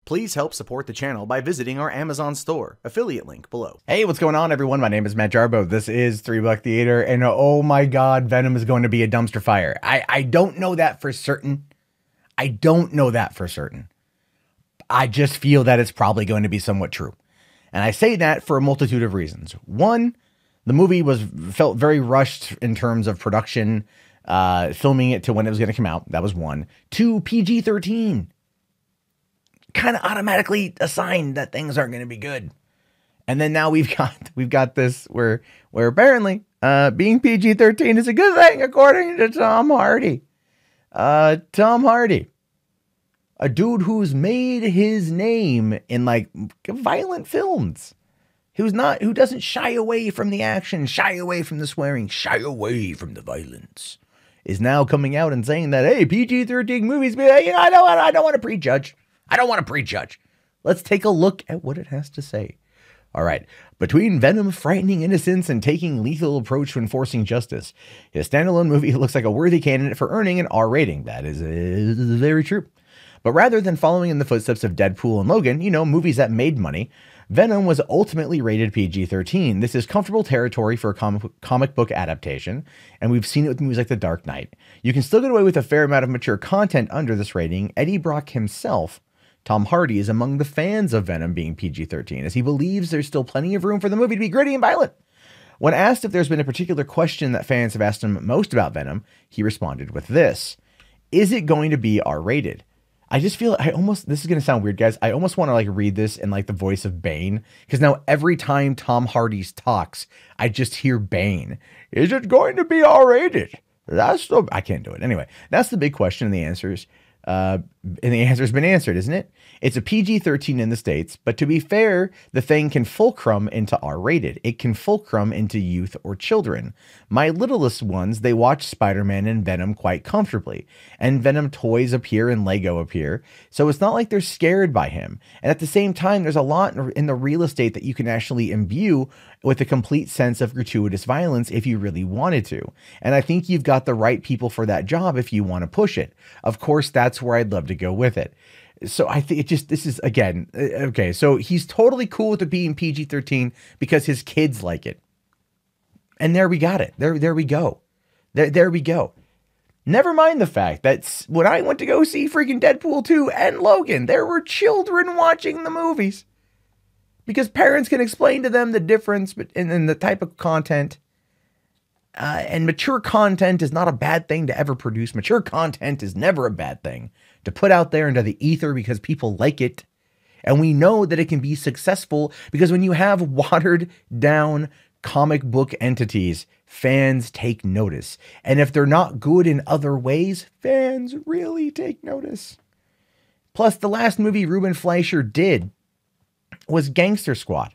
Please help support the channel by visiting our Amazon store, affiliate link below. Hey, what's going on, everyone? My name is Matt Jarbo. This is $3 Theater, and oh my god, Venom is going to be a dumpster fire. I don't know that for certain. I don't know that for certain. I just feel that it's probably going to be somewhat true. And I say that for a multitude of reasons. One, the movie felt very rushed in terms of production, filming it to when it was going to come out. That was one. Two, PG-13. Kind of automatically assigned that things aren't going to be good. And then now we've got this where apparently being PG-13 is a good thing, according to Tom Hardy. Tom Hardy, a dude who's made his name in like violent films, who doesn't shy away from the action, shy away from the swearing, shy away from the violence, is now coming out and saying that, hey, PG-13 movies, I don't want to prejudge. I don't want to prejudge. Let's take a look at what it has to say. All right. Between Venom frightening innocents and taking lethal approach to enforcing justice, his standalone movie looks like a worthy candidate for earning an R rating. That is very true. But rather than following in the footsteps of Deadpool and Logan, movies that made money, Venom was ultimately rated PG-13. This is comfortable territory for a comic book adaptation, and we've seen it with movies like The Dark Knight. You can still get away with a fair amount of mature content under this rating. Eddie Brock himself, Tom Hardy, is among the fans of Venom being PG-13, as he believes there's still plenty of room for the movie to be gritty and violent. When asked if there's been a particular question that fans have asked him most about Venom, he responded with this: is it going to be R-rated? I just feel this is going to sound weird, guys. I almost want to read this in the voice of Bane, because now every time Tom Hardy talks, I just hear Bane. Is it going to be R-rated? I can't do it. Anyway, that's the big question, and the answer's been answered, isn't it? It's a PG-13 in the States, but to be fair, the thing can fulcrum into R-rated. It can fulcrum into youth or children. My littlest ones, they watch Spider-Man and Venom quite comfortably, and Venom toys appear and Lego appear, so it's not like they're scared by him. And at the same time, there's a lot in the real estate that you can actually imbue with a complete sense of gratuitous violence if you really wanted to. And I think you've got the right people for that job if you want to push it. Of course, that's where I'd love to go with it. So I think this is, again, okay, so he's totally cool with it being PG-13 because his kids like it. And there we got it. There we go. There we go. Never mind the fact that when I went to go see freaking Deadpool 2 and Logan, there were children watching the movies. Because parents can explain to them the difference in the type of content. And mature content is not a bad thing to ever produce. Mature content is never a bad thing to put out there into the ether because people like it. And we know that it can be successful because when you have watered down comic book entities, fans take notice. And if they're not good in other ways, fans really take notice. Plus, the last movie Ruben Fleischer did was Gangster Squad.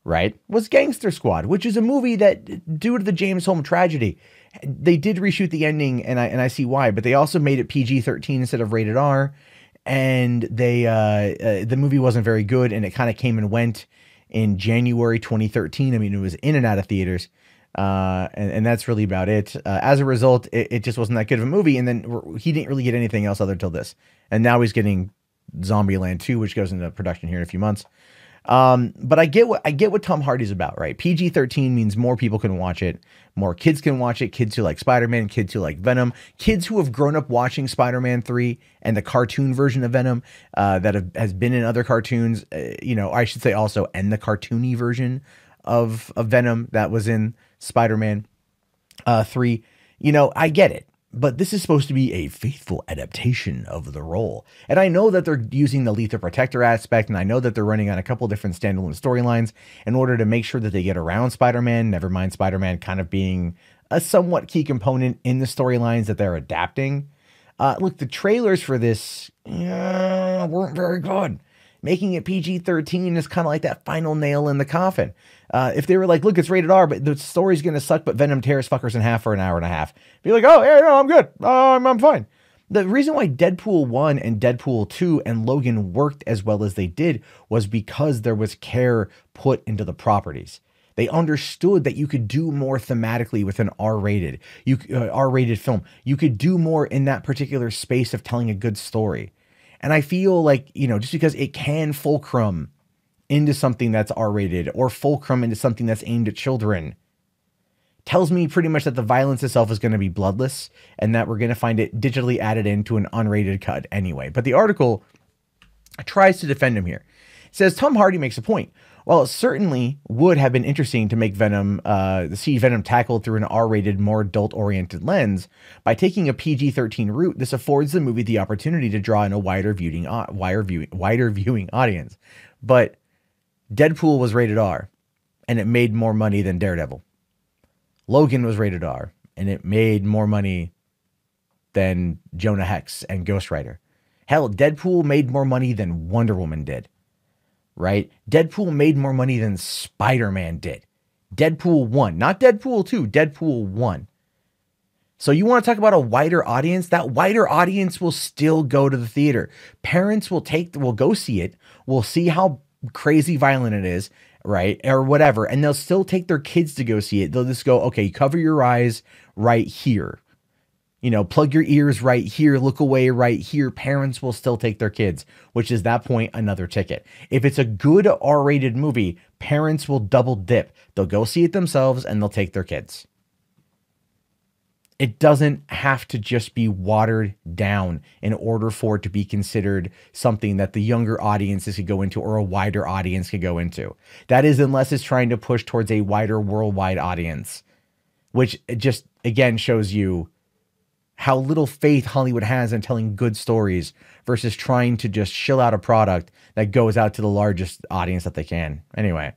Right? Was Gangster Squad, which is a movie that, due to the James Holm tragedy, they did reshoot the ending, and I see why, but they also made it PG-13 instead of rated R, and the movie wasn't very good, and it kind of came and went in January 2013. I mean, it was in and out of theaters, and that's really about it. As a result, it just wasn't that good of a movie, and then he didn't really get anything else other until this, and now he's getting Zombieland 2, which goes into production here in a few months. But I get what Tom Hardy's about, right? PG-13 means more people can watch it, more kids can watch it, kids who like Spider-Man, kids who like Venom, kids who have grown up watching Spider-Man 3 and the cartoon version of Venom, that has been in other cartoons, I should say also, and the cartoony version of Venom that was in Spider-Man 3. I get it. But this is supposed to be a faithful adaptation of the role. And I know that they're using the Lethal Protector aspect, and I know that they're running on a couple different standalone storylines in order to make sure that they get around Spider-Man, never mind Spider-Man kind of being a somewhat key component in the storylines that they're adapting. Look, the trailers for this weren't very good. Making it PG-13 is kind of like that final nail in the coffin. If they were like, look, it's rated R, but the story's going to suck, but Venom tears fuckers in half for an hour and a half. Be like, oh, yeah, no, I'm good. I'm fine. The reason why Deadpool 1 and Deadpool 2 and Logan worked as well as they did was because there was care put into the properties. They understood that you could do more thematically with an R-rated film. You could do more in that particular space of telling a good story. And I feel like, you know, just because it can fulcrum into something that's R-rated or fulcrum into something that's aimed at children tells me pretty much that the violence itself is going to be bloodless and that we're going to find it digitally added into an unrated cut anyway. But the article tries to defend him here. It says Tom Hardy makes a point. While it certainly would have been interesting to make Venom, see Venom tackled through an R-rated, more adult-oriented lens, by taking a PG-13 route, this affords the movie the opportunity to draw in a wider viewing audience. But Deadpool was rated R, and it made more money than Daredevil. Logan was rated R, and it made more money than Jonah Hex and Ghost Rider. Hell, Deadpool made more money than Wonder Woman did. Right? Deadpool made more money than Spider-Man did. Deadpool 1, not Deadpool 2, Deadpool 1. So you want to talk about a wider audience? That wider audience will still go to the theater. Parents will go see it, will see how crazy violent it is, right? Or whatever, and they'll still take their kids to go see it. They'll just go, okay, cover your eyes right here. You know, plug your ears right here, look away right here. Parents will still take their kids, which is that point another ticket. If it's a good R-rated movie, parents will double dip. They'll go see it themselves and they'll take their kids. It doesn't have to just be watered down in order for it to be considered something that the younger audiences could go into or a wider audience could go into. That is, unless it's trying to push towards a wider worldwide audience, which just, again, shows you how little faith Hollywood has in telling good stories versus trying to just shill out a product that goes out to the largest audience that they can. Anyway,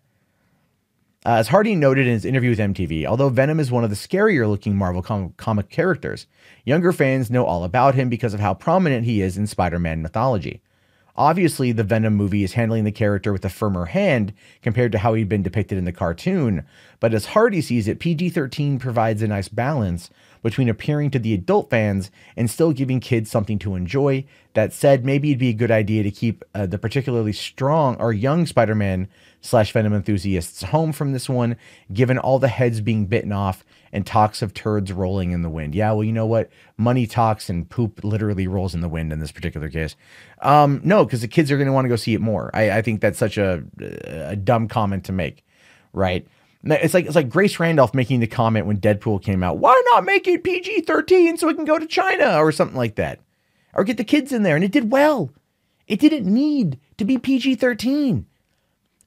as Hardy noted in his interview with MTV, although Venom is one of the scarier looking Marvel comic characters, younger fans know all about him because of how prominent he is in Spider-Man mythology. Obviously, the Venom movie is handling the character with a firmer hand compared to how he'd been depicted in the cartoon, but as Hardy sees it, PG-13 provides a nice balance between appealing to the adult fans and still giving kids something to enjoy. That said, maybe it'd be a good idea to keep the particularly strong or young Spider-Man / Venom enthusiasts home from this one, given all the heads being bitten off and talks of turds rolling in the wind. Yeah, well, you know what? Money talks and poop literally rolls in the wind in this particular case. No, because the kids are going to want to go see it more. I think that's such a dumb comment to make, right? It's like Grace Randolph making the comment when Deadpool came out, why not make it PG-13 so it can go to China or something like that? Or get the kids in there, and it did well. It didn't need to be PG-13.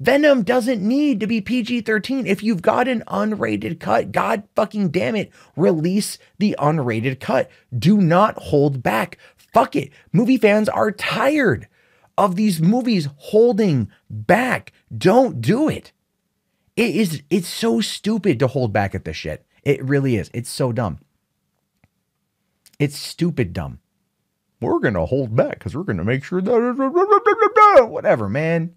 Venom doesn't need to be PG-13. If you've got an unrated cut, God fucking damn it, release the unrated cut. Do not hold back. Fuck it. Movie fans are tired of these movies holding back. Don't do it. It's so stupid to hold back at this shit. It really is. It's so dumb. It's stupid dumb. We're going to hold back because we're going to make sure that whatever, man.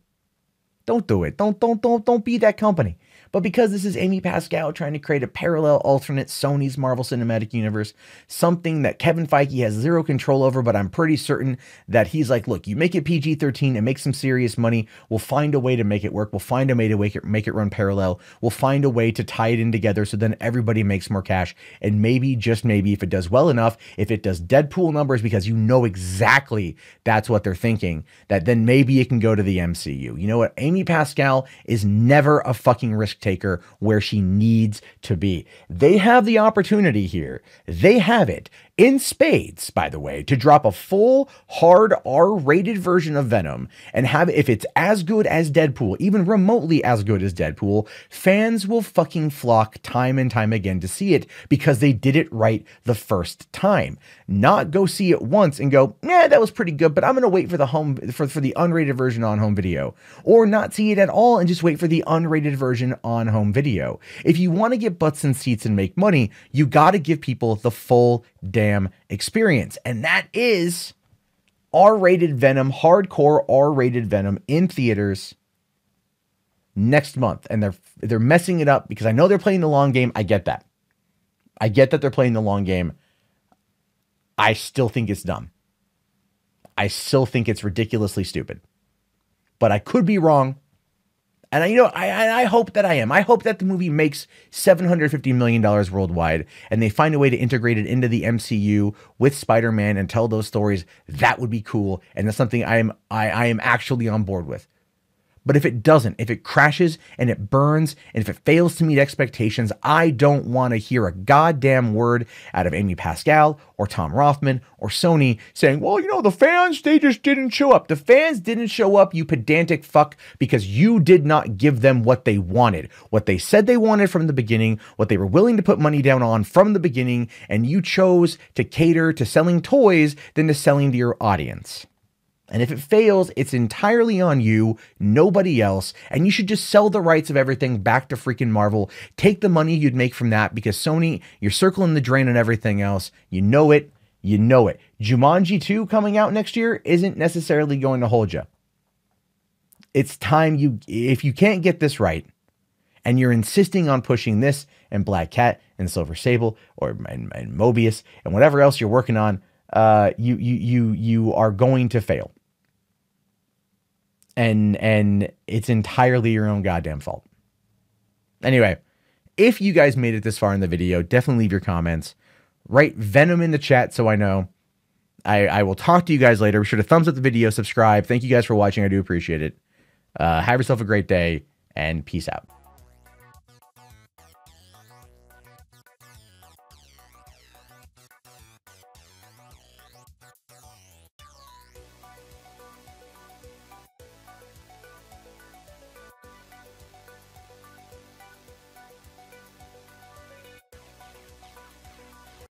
Don't do it. Don't be that company. But because this is Amy Pascal trying to create a parallel alternate Sony's Marvel Cinematic Universe, something that Kevin Feige has zero control over, but I'm pretty certain that he's like, look, you make it PG-13 and make some serious money. We'll find a way to make it work. We'll find a way to make it run parallel. We'll find a way to tie it in together so then everybody makes more cash. And maybe, just maybe, if it does well enough, if it does Deadpool numbers, because you know exactly that's what they're thinking, that then maybe it can go to the MCU. You know what? Amy Pascal is never a fucking risk taker where she needs to be. They have the opportunity here. They have it in spades, by the way, to drop a full, hard R-rated version of Venom and have, if it's as good as Deadpool, even remotely as good as Deadpool, fans will fucking flock time and time again to see it because they did it right the first time. Not go see it once and go, yeah, that was pretty good, but I'm going to wait for the for the unrated version on home video, or not see it at all and just wait for the unrated version on home video. If you want to get butts in seats and make money, you got to give people the full damn experience. And that is R-rated Venom, hardcore R-rated Venom in theaters next month. And they're messing it up because I know they're playing the long game. I get that. I get that they're playing the long game. I still think it's dumb. I still think it's ridiculously stupid. But I could be wrong. And I hope that I am. I hope that the movie makes $750 million worldwide and they find a way to integrate it into the MCU with Spider-Man and tell those stories. That would be cool. And that's something I am actually on board with. But if it doesn't, if it crashes and it burns, and if it fails to meet expectations, I don't want to hear a goddamn word out of Amy Pascal or Tom Rothman or Sony saying, well, the fans, they just didn't show up. The fans didn't show up, you pedantic fuck, because you did not give them what they wanted, what they said they wanted from the beginning, what they were willing to put money down on from the beginning, and you chose to cater to selling toys than to selling to your audience. And if it fails, it's entirely on you, nobody else, and you should just sell the rights of everything back to freaking Marvel. Take the money you'd make from that, because Sony, you're circling the drain on everything else. You know it. You know it. Jumanji 2 coming out next year isn't necessarily going to hold you. It's time if you can't get this right, and you're insisting on pushing this and Black Cat and Silver Sable and Mobius and whatever else you're working on, you are going to fail. And it's entirely your own goddamn fault. Anyway, if you guys made it this far in the video, definitely leave your comments. Write Venom in the chat so I know. I will talk to you guys later. Be sure to thumbs up the video, subscribe. Thank you guys for watching. I do appreciate it. Have yourself a great day, and peace out.